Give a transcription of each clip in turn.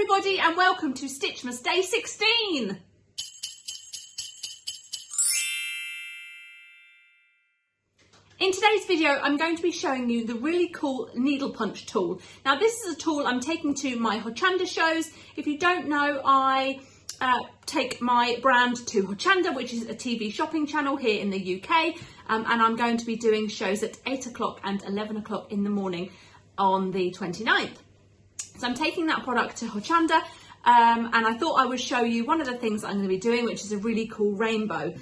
everybody and welcome to Stitchmas Day 16. In today's video I'm going to be showing you the really cool needle punch tool. Now this is a tool I'm taking to my Hochanda shows. If you don't know, I take my brand to Hochanda, which is a TV shopping channel here in the UK, and I'm going to be doing shows at 8 o'clock and 11 o'clock in the morning on the 29th. So I'm taking that product to Hochanda, and I thought I would show you one of the things I'm going to be doing, which is a really cool rainbow.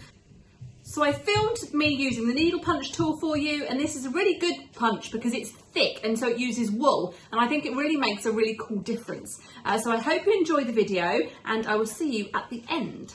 So I filmed me using the needle punch tool for you, and this is a really good punch because it's thick and so it uses wool, and I think it really makes a really cool difference. So I hope you enjoy the video and I will see you at the end.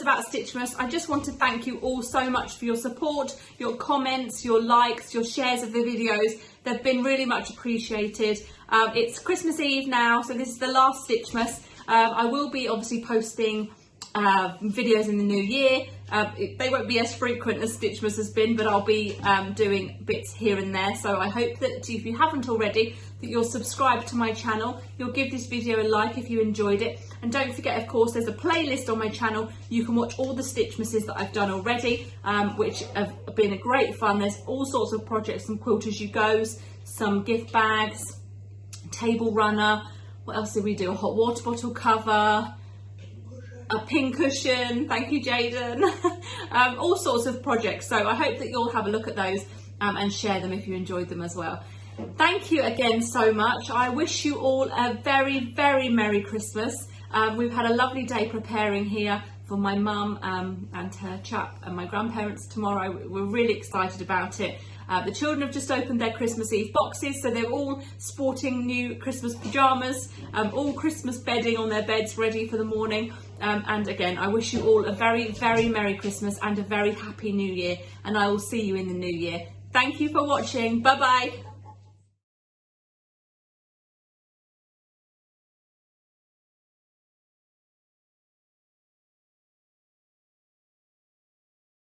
about Stitchmas. I just want to thank you all so much for your support, your comments, your likes, your shares of the videos. They've been really much appreciated. It's Christmas Eve now, so this is the last Stitchmas. I will be obviously posting videos in the new year. They won't be as frequent as Stitchmas has been, but I'll be doing bits here and there. So I hope that if you haven't already, that you'll subscribe to my channel, you'll give this video a like if you enjoyed it, and don't forget, of course, there's a playlist on my channel. You can watch all the Stitchmases that I've done already, which have been a great fun. There's all sorts of projects, some quilt as you goes, some gift bags, table runner. What else did we do? A hot water bottle cover, a pin cushion, thank you Jaden, all sorts of projects. So I hope that you'll have a look at those and share them if you enjoyed them as well. Thank you again so much. I wish you all a very, very Merry Christmas. We've had a lovely day preparing here for my mum and her chap and my grandparents tomorrow. We're really excited about it. The children have just opened their Christmas Eve boxes, so they're all sporting new Christmas pyjamas, all Christmas bedding on their beds ready for the morning. And again, I wish you all a very, very Merry Christmas and a very Happy New Year, and I will see you in the new year. Thank you for watching. Bye bye.